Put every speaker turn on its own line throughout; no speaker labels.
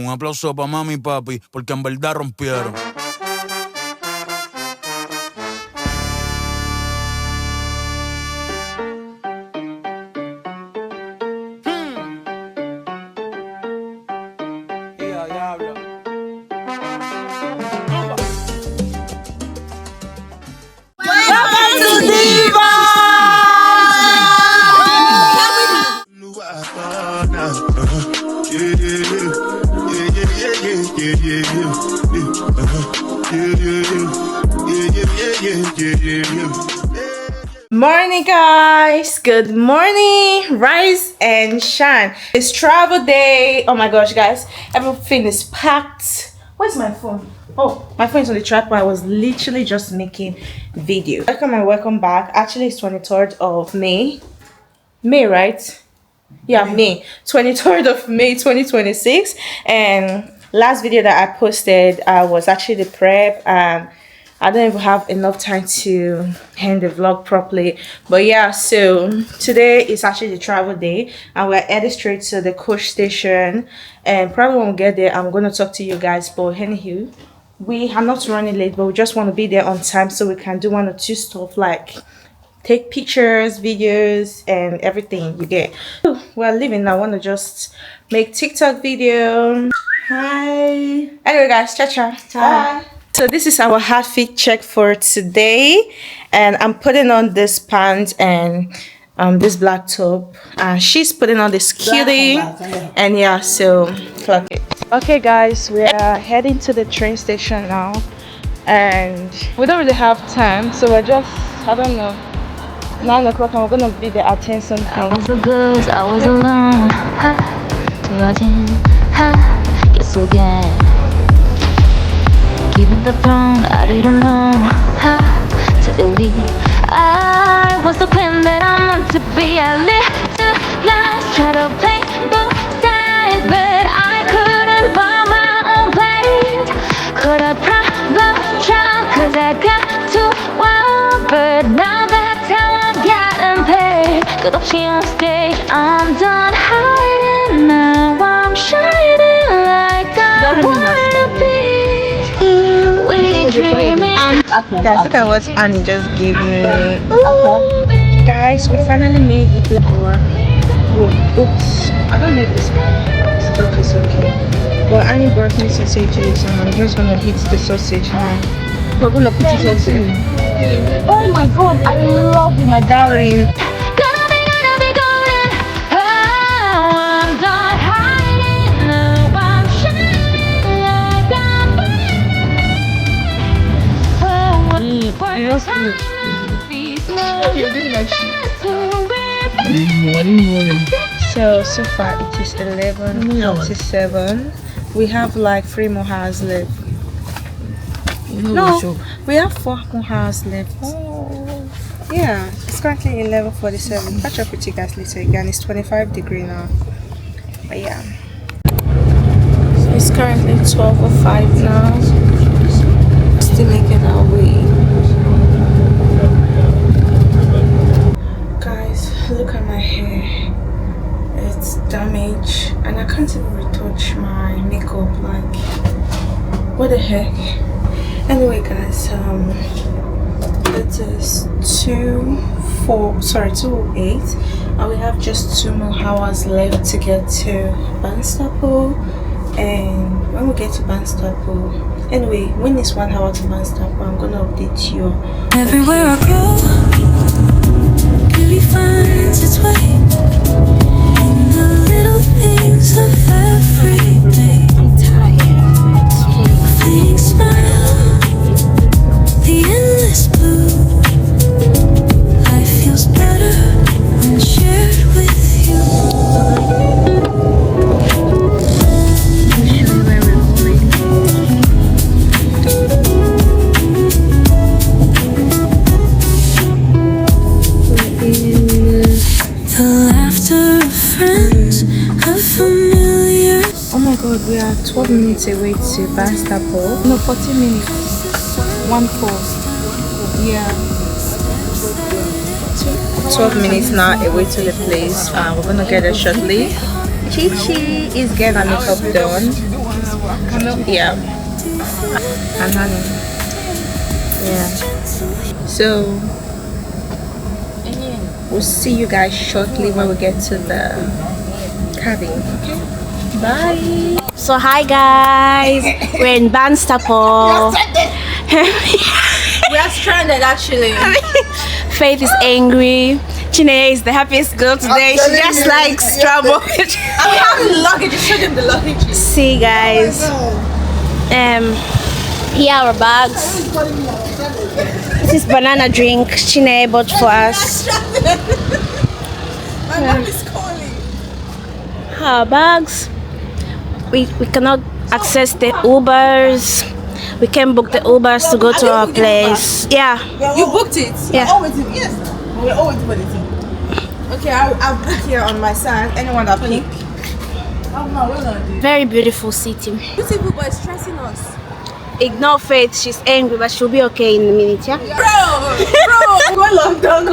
Un aplauso para mami y papi, porque en verdad rompieron.
Morning guys, good morning, rise and shine. It's travel day. Oh my gosh guys, everything is packed. Where's my phone? Oh, my phone's on the tripod. I was literally just making video. Welcome and welcome back. Actually it's 23rd of May, right? Yeah, May 23rd of May 2026. And last video that I posted was actually the prep, and I don't even have enough time to end the vlog properly. But yeah, so today is actually the travel day and we're headed straight to the coach station, and probably when we get there I'm going to talk to you guys. But anywho, we are not running late, but we just want to be there on time so we can do one or two stuff like take pictures, videos and everything. You get, we're leaving now. I want to just make TikTok video. Hi. Anyway guys, ciao. Bye. So this is our outfit check for today, and I'm putting on this pants and this black top, and she's putting on this cutie, and yeah, so clock it. Okay guys, we are heading to the train station now, and we don't really have time, so we're just, I don't know, 9 o'clock, and we're gonna be there at 10 something.
I was so good, I was alone. Guess again. Given the throne, I didn't know how to believe I was the queen that I meant to be. I lived two lives, tried to play both sides, but I couldn't find my own place. Could I problem child, cause I got too wild, but now that's how I'm getting paid. Good option on stage, I'm done hiding, now I'm shining like I wanna be.
Guys, look at what Annie just gave me. Guys, we finally made it before. Oops, I don't need this stuff, is okay. But Annie brought me sausages, and I'm just gonna eat the sausage now. We're gonna put it in. Oh my god, I love my darling. So far it is 11:47. We have like 3 more hours left. No, we have 4 more hours left. Yeah, it's currently 11:47. Catch up with you guys later again. It's 25 degrees now. But yeah, it's currently 12:05 now. Still making our way. Look at my hair, it's damaged and I can't even retouch my makeup. Like, what the heck. Anyway guys, it is 2:08 and we have just 2 more hours left to get to Barnstaple. And when we get to Barnstaple, anyway, when it's 1 hour to Barnstaple, I'm gonna update you. Everywhere I go really finds its way in the little things of every day. I'm tired. Fake smile, the endless blue. Life feels better when shared with you. We are 12 minutes away to Barnstaple. No, 40 minutes. 1-4. Yeah. 12 minutes now away to the place. We're gonna get there shortly. Chi is getting her makeup done. Yeah. And honey. Yeah. So we'll see you guys shortly when we get to the cabin. Okay. Bye. So hi guys, we're in Banstapo. We are stranded actually. Faith is angry. Chineye is the happiest girl today. She just likes trouble. And we have the luggage. Just show them the luggage. See guys. Here are our bags. This is banana drink Chineye bought for us. My mom is calling. Our bags. We cannot access the Ubers. We can book the Ubers to go to our place. Yeah.
You booked it?
Yeah.
Yes. We're all waiting for the thing. Okay, I'll book here on my side. Anyone that pick. Oh no, we're gonna do.
Very beautiful city.
Beautiful, but it's stressing us.
Ignore Faith. She's angry, but she'll be okay in a minute. Yeah.
Bro, go long dog.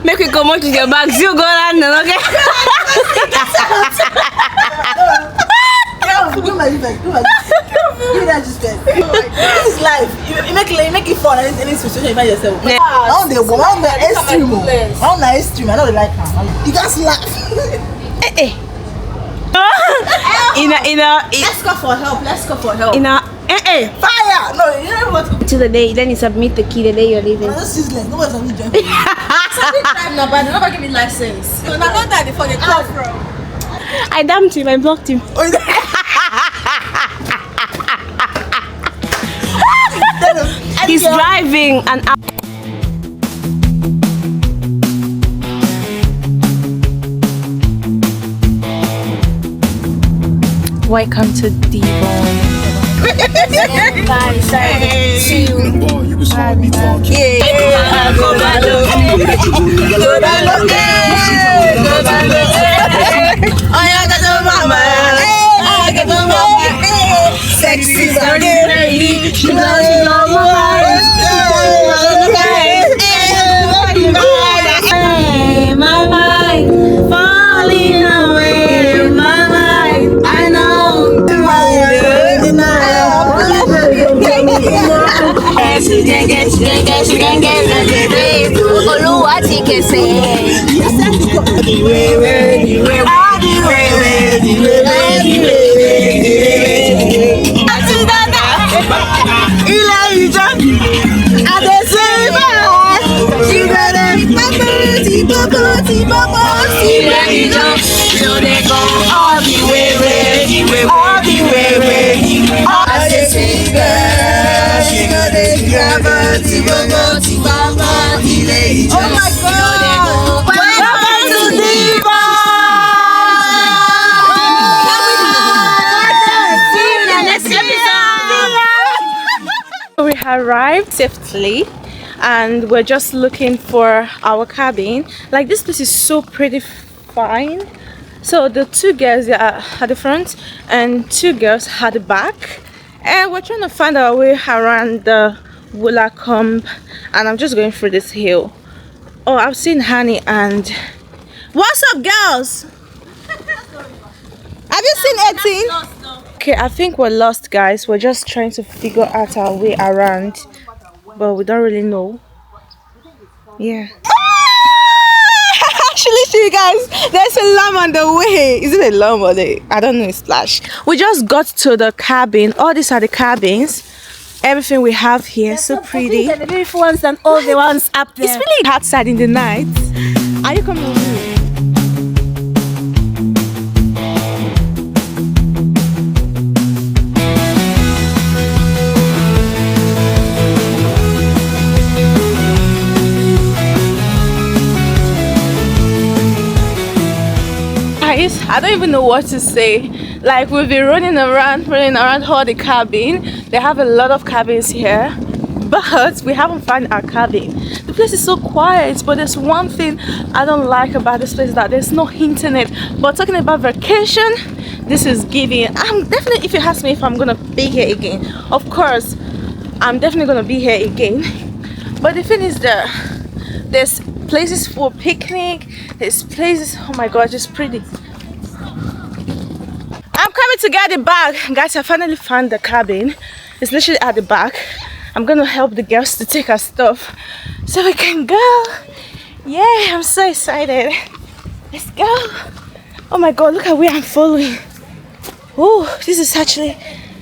Make we come out with your bags. You go on, okay?
Do my like. Do that just then. This is life. You make it fun. Any situation you find yourself.
Yeah.
On the extreme. On the extreme. I know they like her. You just laugh. Let's go for help. Fire! No, you know what?
To the day, then you submit the key the day you're leaving.
That's useless. Nobody's on me driving. Something drive now, but nobody give me license. So now not that before they come from.
I damned him. I blocked him. He's driving and welcome to Devon.
Sexy
my mind falling away. My mind, I know.
Oh my God! Welcome to Devon! See you in the next episode!
We have arrived safely and we're just looking for our cabin. Like, this place is so pretty fine. So the two girls are at the front and two girls at the back, and we're trying to find our way around the Woolacombe, and I'm just going through this hill. Oh, I've seen Honey and... What's up, girls? Have you seen 18? Okay, I think we're lost, guys. We're just trying to figure out our way around, but we don't really know. Yeah. Actually, see you guys, there's a lamb on the way. Is it a lamb or I don't know, it's Splash. We just got to the cabin. All these are the cabins. Everything we have here, so pretty.
The beautiful ones and all the ones up there.
It's really outside in the night. Are you coming with me? I don't even know what to say. Like, we've been running around all the cabin. They have a lot of cabins here, but we haven't found our cabin. The place is so quiet, but there's one thing I don't like about this place, that there's no internet. But talking about vacation, this is giving. I'm definitely, if you ask me if I'm gonna be here again, of course I'm definitely gonna be here again. But the thing is that there's places for picnic, there's places, oh my god, just pretty. I'm coming to get it back. Guys, I finally found the cabin. It's literally at the back. I'm gonna help the girls to take our stuff so we can go. Yeah, I'm so excited. Let's go. Oh my god, look at where I'm following. Oh, this is actually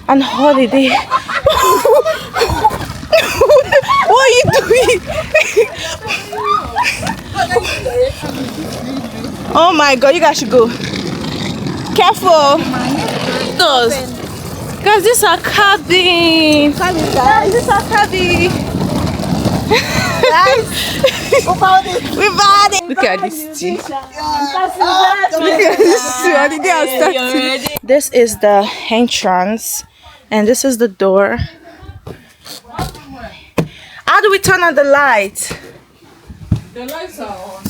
an holiday. What are you doing? Oh my god, you guys should go. Careful. Those. Guys, this is our cabin. Guys, this is our cabin. We found it. Look at this tea. Look at this tea. This is the entrance, and this is the door. How do we turn on the light?
The lights are on.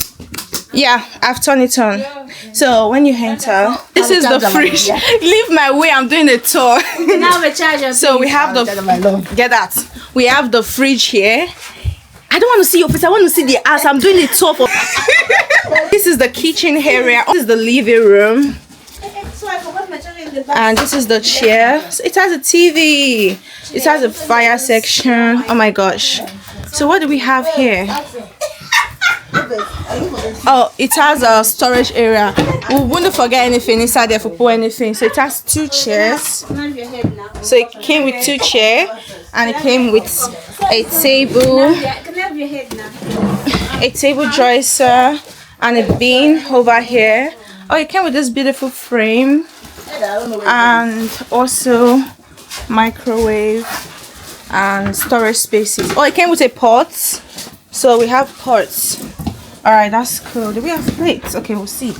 Yeah, I've turned it on. Yeah. So when you enter, this is the fridge. Leave my way, I'm doing a tour.
Now the charger.
So we have the get that. We have the fridge here. I don't want to see your face, I want to see the ass. I'm doing a tour for this is the kitchen area. This is the living room. And this is the chair. So it has a TV. It has a fire section. Oh my gosh. So what do we have here? Oh, it has a storage area. We wouldn't forget anything inside there for put anything. So it has 2 chairs. So it came with 2 chairs, and it came with a table, dresser, and a bin over here. Oh, it came with this beautiful frame, and also microwave and storage spaces. Oh, it came with a pot. So we have pots. Alright, that's cool. Do we have plates? Okay, we'll see.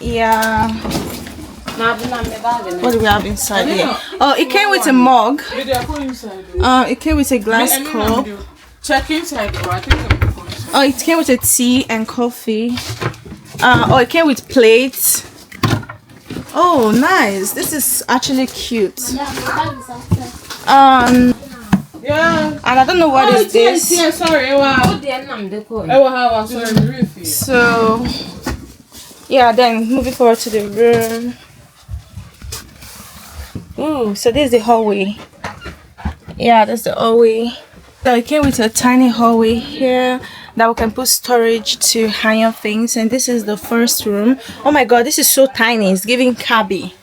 Yeah. What do we have inside here? Oh, it came with a mug. It came with a glass cup.
Check inside.
Oh, it came with a tea and coffee. Oh, it came with plates. Oh, nice. This is actually cute.
Yeah.
And I don't know what is this.
Yeah, sorry.
So, yeah, then moving forward to the room. Ooh, so this is the hallway. Yeah, that's the hallway. So it came with a tiny hallway here that we can put storage to hang on things. And this is the first room. Oh my god, this is so tiny. It's giving cabby.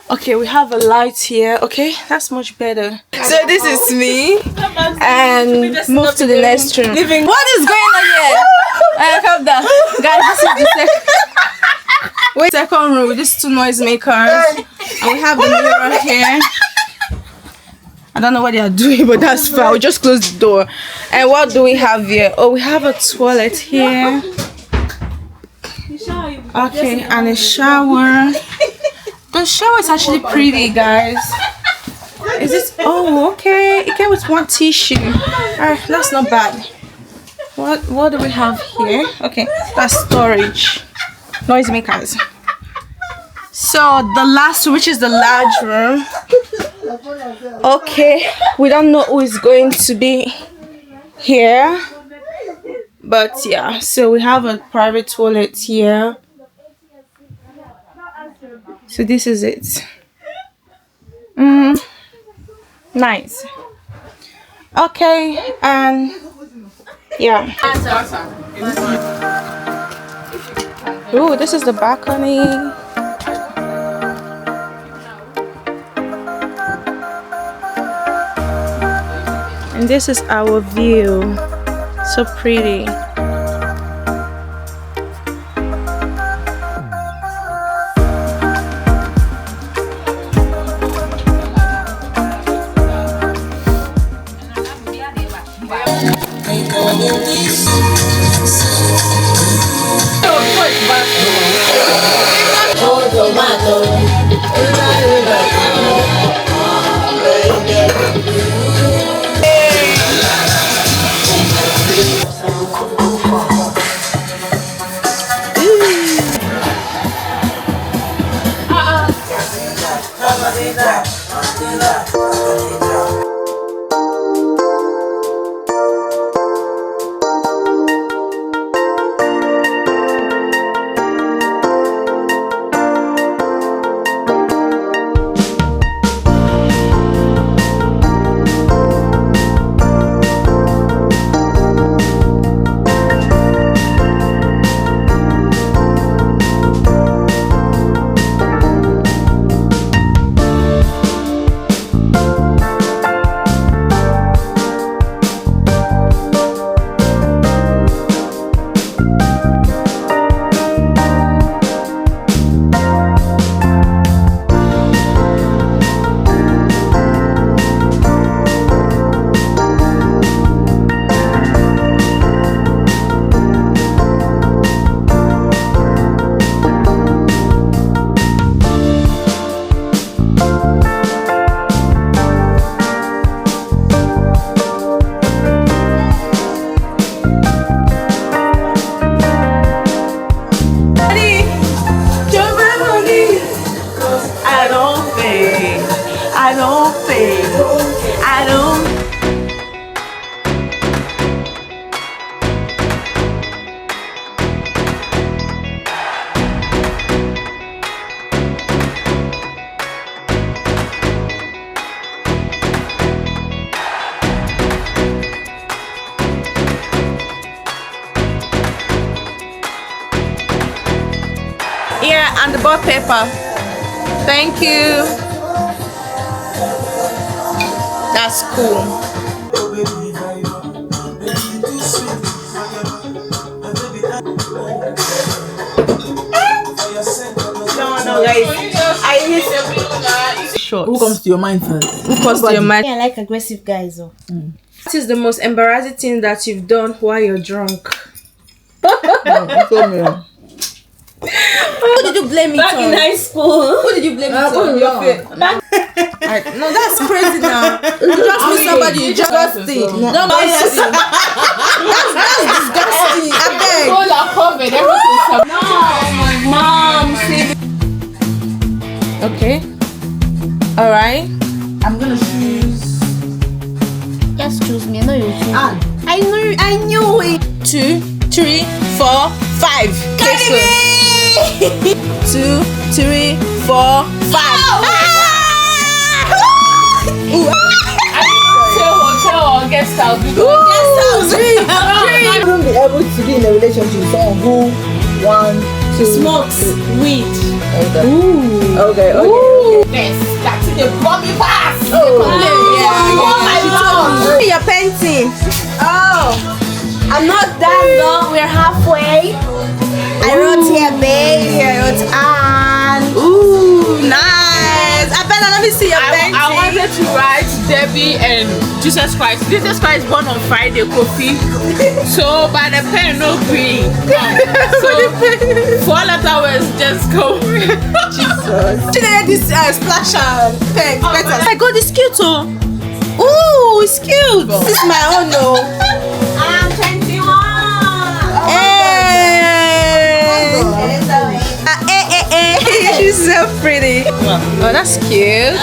Okay, we have a light here. Okay, that's much better. So this is me, and move to the next room. What is going on here? Calm down, guys. This is the second room with these 2 noisemakers, and we have the mirror here. I don't know what they are doing, but that's fine. We just close the door. And what do we have here? Oh, we have a toilet here. Okay, and a shower. The shower is actually pretty, guys. Is it? Oh, okay. It came with 1 tissue. Alright, that's not bad. What do we have here? Okay, that's storage. Noisemakers. So the last, which is the large room. Okay, we don't know who is going to be here, but yeah. So we have a private toilet here. So this is it. Nice. Okay, and yeah. Ooh, this is the balcony. And this is our view. So pretty. Yeah, and the ball paper. Thank you. That's cool. No, guys. I hate short.
Who comes to your mind first?
Who comes to your mind?
I like aggressive guys. Oh.
What is the most embarrassing thing that you've done while you're drunk?
Who did you blame me
Back in high school.
Who did you blame me on?
Your face. No, that's crazy now. You just meet somebody, you just disgusting. Don't buy that's disgusting. I beg.
All are covered. Everything's
No, mom. Okay. All right.
I'm gonna choose.
Just choose me. I know you choose.
I knew it. 2, 3, 4, 5. Cardi B. 2, 3, 4, 5.
Hotel or guest house.
I wouldn't be able to be in a relationship with someone who
Smokes weed.
Okay.
Yes, that's the bummy pass.
You're painting.
I'm not done though. We're halfway. I wrote here, babe. I wrote Anne.
Ooh, nice. I better let me see your painting.
I wanted to write Debbie and Jesus Christ. Jesus Christ born on Friday, coffee. So by the pen, no green. So 4 letter words just go.
Jesus. Today this splash pen. Better. I got this cute. Ooh, it's cute. This is my own.
I'm 21.
She's so pretty. Oh, that's cute.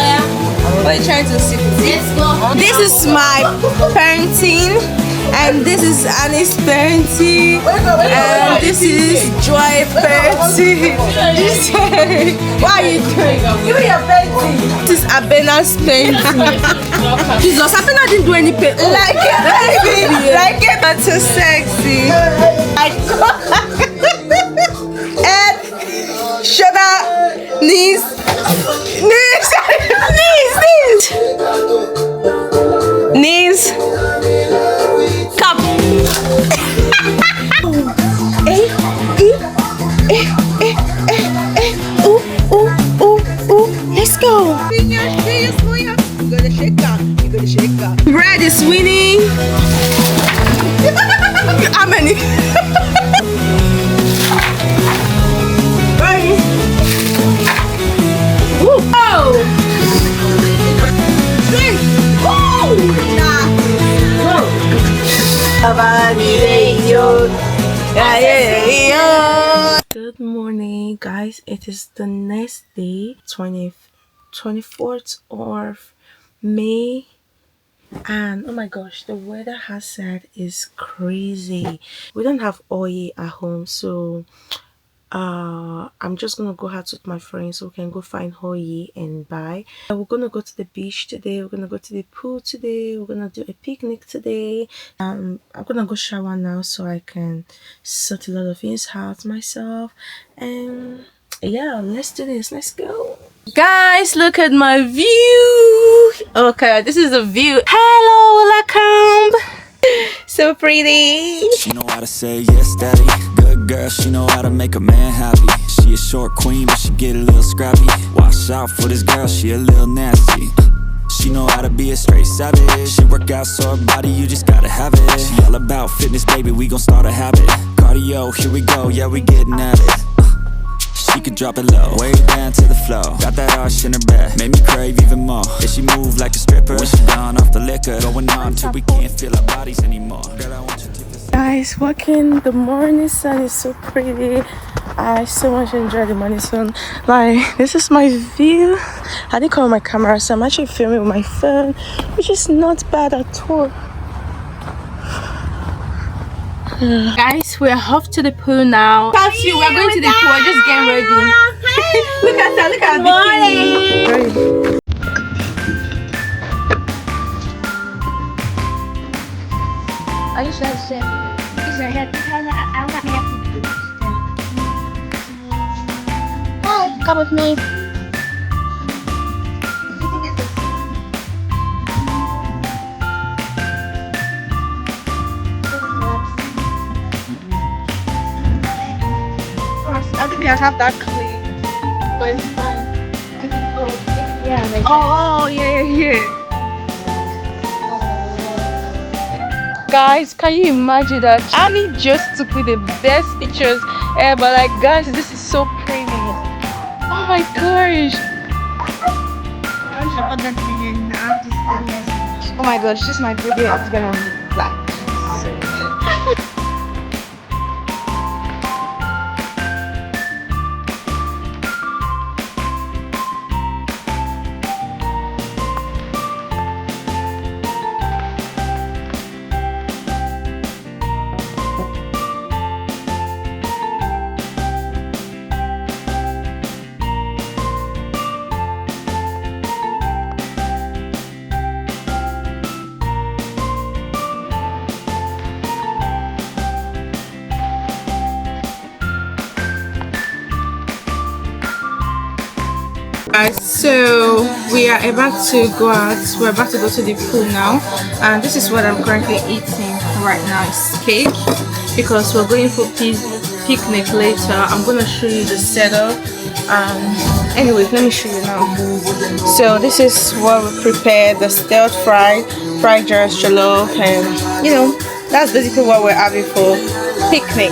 What are you trying to see?
Let's go.
This is my parenting, and this is Annie's parenting, and this is Joy parenting. What are you doing? You are painting. This is Abena's painting. Jesus, Abena didn't do any painting. Like it, baby. Like it, but too sexy. And shoulder, knees, come. Let's go. Red is winning. How many? Good morning, guys. It is the next day, 24th of May, and oh my gosh, the weather has said is crazy. We don't have oil at home, so I'm just gonna go out with my friends so we can go find Hoyi and buy. We're gonna go to the beach today. We're gonna go to the pool today. We're gonna do a picnic today. I'm gonna go shower now so I can sort a lot of things out myself. And yeah, let's do this. Let's go, guys. Look at my view. Okay, this is the view. Hello, Woolacombe. So pretty.
She know how to say yes, daddy. Good girl, she know how to make a man happy. She a short queen, but she get a little scrappy. Watch out for this girl, she a little nasty. She know how to be a straight savage. She work out so her body, you just gotta have it. She all about fitness, baby, we gon' start a habit. Cardio, here we go, yeah, we getting at it. She could drop it low, way down to the floor. Got that arch in her back, made me crave even more. And she move like a stripper when she gone off the liquor. Going on till we can't feel our bodies anymore. Girl, I want you to
Guys, walking, the morning sun is so pretty. I so much enjoy the morning sun. Like, this is my view. I didn't cover my camera, so I'm actually filming with my phone, which is not bad at all. Guys, we're off to the pool now. We're going to the pool. We're just getting ready. Look at that. Look at the bikini.
Are you sure? Is your head?
Come with me.
I think I have that clean. But it's fine.
Yeah, like
Oh, yeah. Guys, can you imagine that? Annie just took me the best pictures ever. Like, guys, this is so pretty. Oh my gosh. Oh my gosh, this is my baby. It's gonna be black. Guys, so we are about to go out. We're about to go to the pool now, and this is what I'm currently eating right now. It's cake because we're going for picnic later. I'm gonna show you the setup. Anyways, let me show you now. So this is what we prepared: the stealth fried rice jollof, and you know that's basically what we're having for picnic.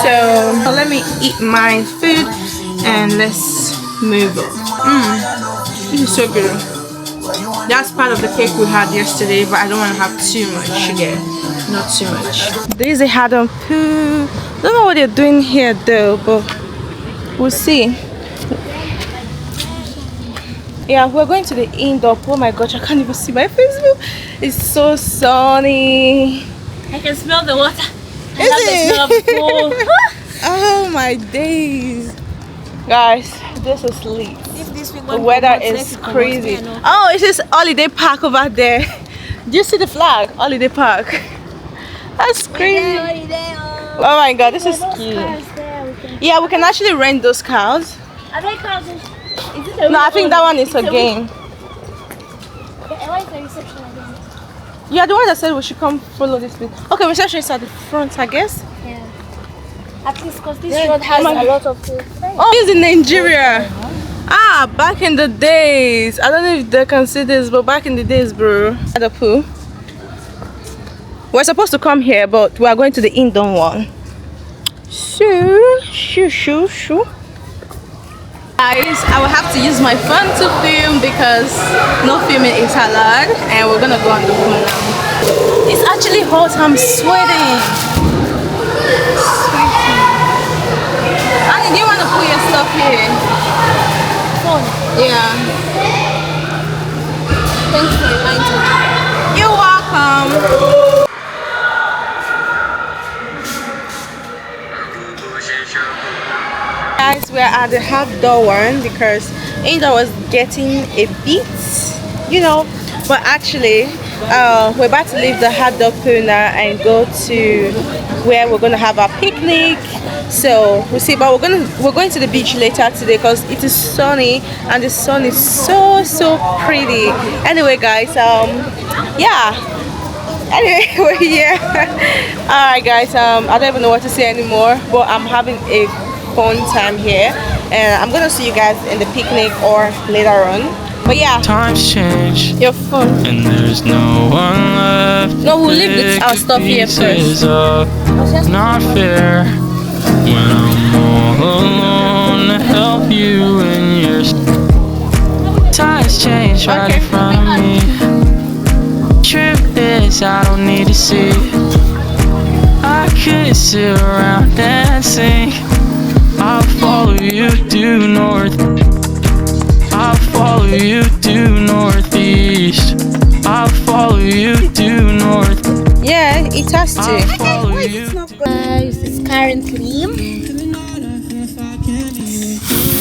So let me eat my food and let's move on. This is so good. That's part of the cake we had yesterday, but I don't want to have too much sugar. Not too much. There's a Haddon pool. Don't know what they're doing here though, but we'll see. Yeah, we're going to the indoor pool. Oh my gosh, I can't even see my Facebook. It's so sunny.
I can smell the water.
Is it? Oh my days. Guys, this is lit. The weather is crazy. Oh, it's just holiday park over there. Do you see the flag? Holiday park. That's crazy. Oh my god, this is cute. Yeah, we can actually rent those cars.
Are they cars?
No, I think that one is a game.
Why is the reception again?
You are the one that said we should come follow this bit. Okay, reception is at the front, I guess.
Yeah. At least because this road has a lot of food.
Oh, it's in Nigeria. Ah, back in the days. I don't know if they can see this, but back in the days, bro. At the pool. We're supposed to come here, but we are going to the indoor one. Shoo. Guys, I will have to use my phone to film because no filming is allowed, and we're gonna go on the pool now. It's actually hot. I'm sweating. Annie, do you want to put your stuff here?
Phone.
Yeah.
Thanks for reminding me.
You're welcome. Guys, we're at the outdoor one because indoor was getting a bit, you know, but actually we're about to leave the outdoor pool now and go to where we're gonna have our picnic. So we'll see, but we're going to the beach later today because it is sunny and the sun is so pretty. Anyway guys, yeah, anyway, we're here. All right guys, I don't even know what to say anymore, but I'm having a fun time here, and I'm gonna see you guys in the picnic or later on. But yeah,
times change,
your phone,
and there's no one left.
No, we'll leave our stuff here first.
Not fair when I'm all alone to help you in your times change right in front of me. Truth is, I don't need to see. I could sit around and sing. I'll follow you due north. I'll follow you due northeast. I'll follow you due north.
Yeah, it has to.
Guys, it's currently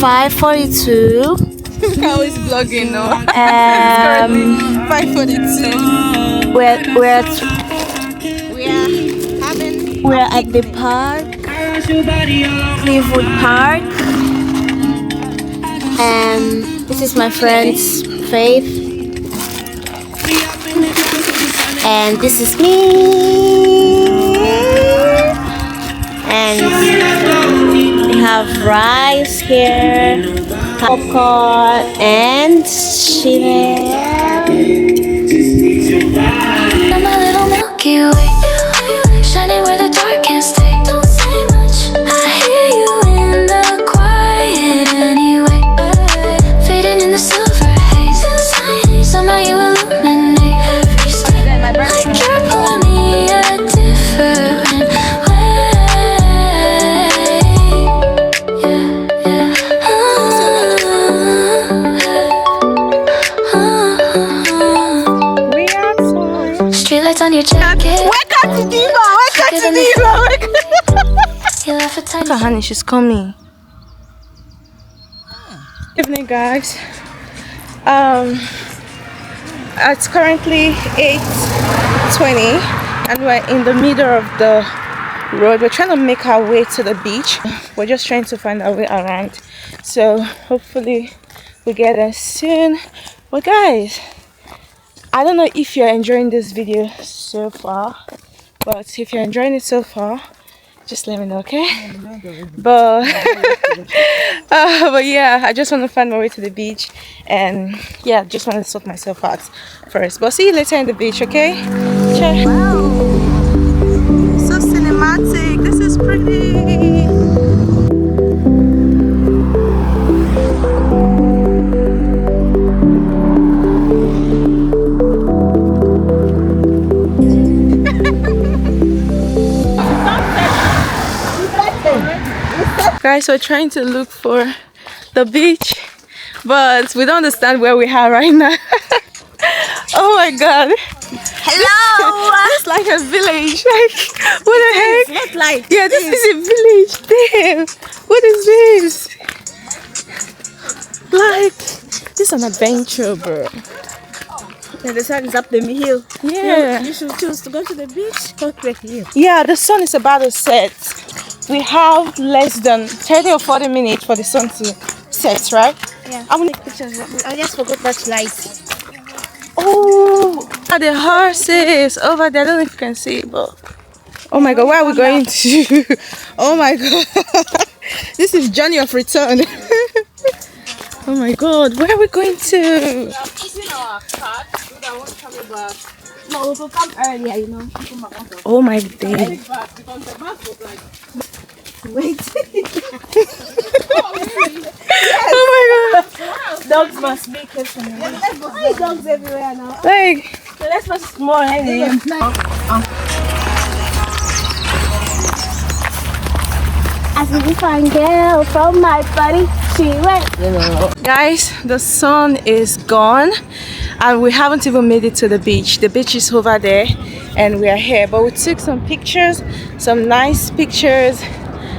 5:42.
How is vlogging now? 5:42.
We're at the park.
Leavewood Park. And this is my friend's Faith. And this is me. And we have rice here, popcorn, and chili.
I'm a little Milky Way, shining where the dark can't stay. Don't say much, I hear you in the quiet anyway. Fading in the silver haze, somehow you illuminate every step. Like you're pulling me a different way. Streetlights on your jacket.
Welcome to Devon. Welcome to Devon.
You laugh at tiny.
Look at honey, she's coming. Evening, guys. It's currently 8:20 and we're in the middle of the road. We're trying to make our way to the beach. We're just trying to find our way around, so hopefully we get there soon. But guys, I don't know if you're enjoying this video so far, but if you're enjoying it so far, just let me know, okay? But but yeah, I just want to find my way to the beach, and yeah, just want to sort myself out first. But see you later in the beach, okay? Wow, so cinematic. This is pretty. Guys, we're trying to look for the beach, but we don't understand where we are right now. Oh my god.
Hello!
It's like a village. Like, what the heck?
Look like
Yeah, this is a village. Damn. What is this? Like, this is an adventure, bro.
Yeah, the sun is up the hill.
Yeah.
You should choose to go to the beach. Go to the hill.
Yeah, the sun is about to set. We have less than 30 or 40 minutes for the sun to set, right?
Yeah.
I want
Pictures. I just forgot that light.
Oh, the horses over there. I don't know if you can see it, but oh my god, where are we going to? Oh my god, this is journey of return. Oh my god, where are we going to?
No, we will come earlier, you know.
Oh my day.
Wait.
Oh my god.
Dogs must be careful. Let's go. There's dogs everywhere now.
Like,
So let's go small anyway. As a fine girl from my buddy, she went.
guys, the sun is gone and we haven't even made it to the beach. The beach is over there and we are here, but we took some pictures, some nice pictures.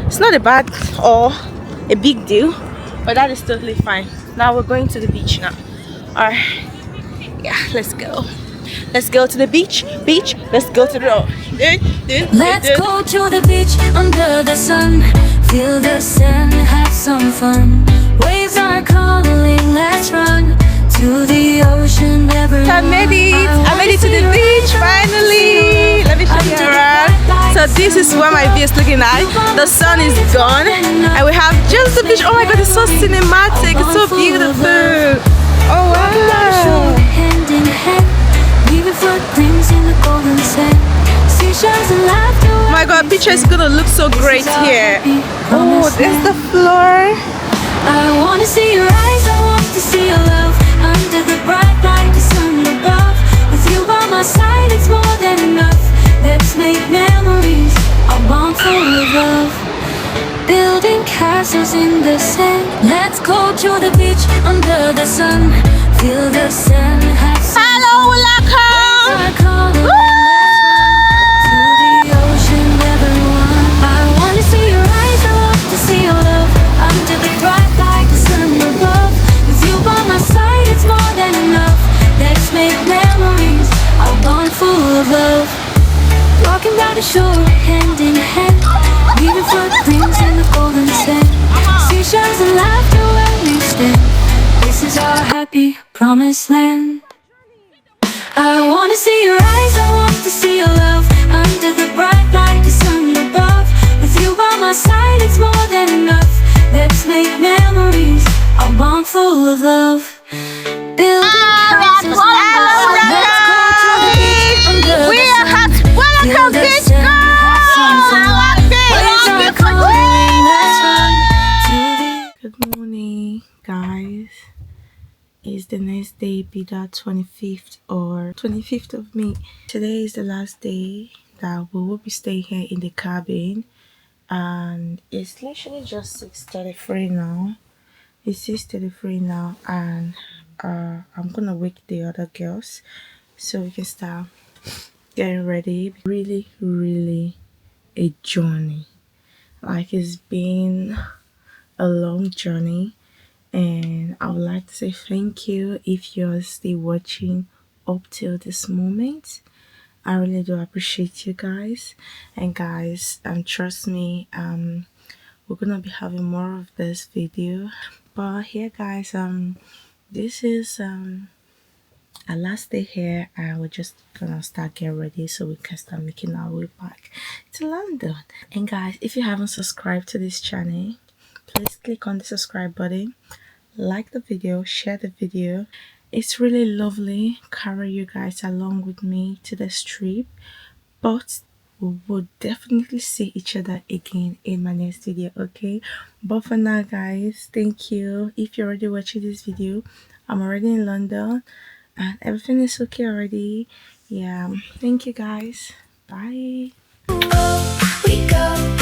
It's not a bad or a big deal, but that is totally fine. Now we're going to the beach now. All right, yeah, let's go. Let's go to the beach. Let's go to the road.
Let's go to the beach under the sun. Feel the sand, have some fun. Waves are calling, let's run to the ocean. Never
I made it. I made it to the beach finally. Let me show you around. So this is where my view is looking at. The sun is gone and we have just the beach. Oh my god, it's so cinematic. It's so beautiful. Oh wow.
hand in hand, leaving footprints in the golden sand. Seashells and laughter.
Oh my god, picture is gonna look so great here. Oh, there's the floor.
I wanna see your eyes, I want to see your love. Under the bright light, the sun above. With you by my side, it's more than enough. Let's make memories, a bond full of love. Building castles in the sand. Let's go to the beach under the sun. Feel the sand, have some
Hello, Woolacombe.
to the ocean, everyone. I wanna see your eyes, I want to see your love. Under the bright light, the sun above. With you by my side, it's more than enough. Let's make memories, a bond full of love. Walking down the shore, hand in hand, leaving footprints promised land. I wanna see your eyes, I want to see your love. Under the bright light, the sun above. With you by my side, it's more than enough. Let's make memories, a bond full of love. Building houses, let's go to the beach under the sun. Woolacombe beach, go!
Good morning, guys. Is the next day be that 25th or 25th of May? Today is the last day that we will be staying here in the cabin, and it's literally just 6:33 now. It's 6:33 now, and I'm gonna wake the other girls so we can start getting ready. Really a journey. Like, it's been a long journey, and I would like to say thank you if you're still watching up till this moment. I really do appreciate you guys. And guys, trust me, we're gonna be having more of this video. But here, guys, this is our last day here, and we're just gonna start getting ready so we can start making our way back to London. And guys, if you haven't subscribed to this channel, please click on the subscribe button, like the video, share the video. It's really lovely carry you guys along with me to this trip, but we will definitely see each other again in my next video, okay? But for now, guys, thank you. If you're already watching this video, I'm already in London and everything is okay already. Yeah, thank you guys. Bye.
We go.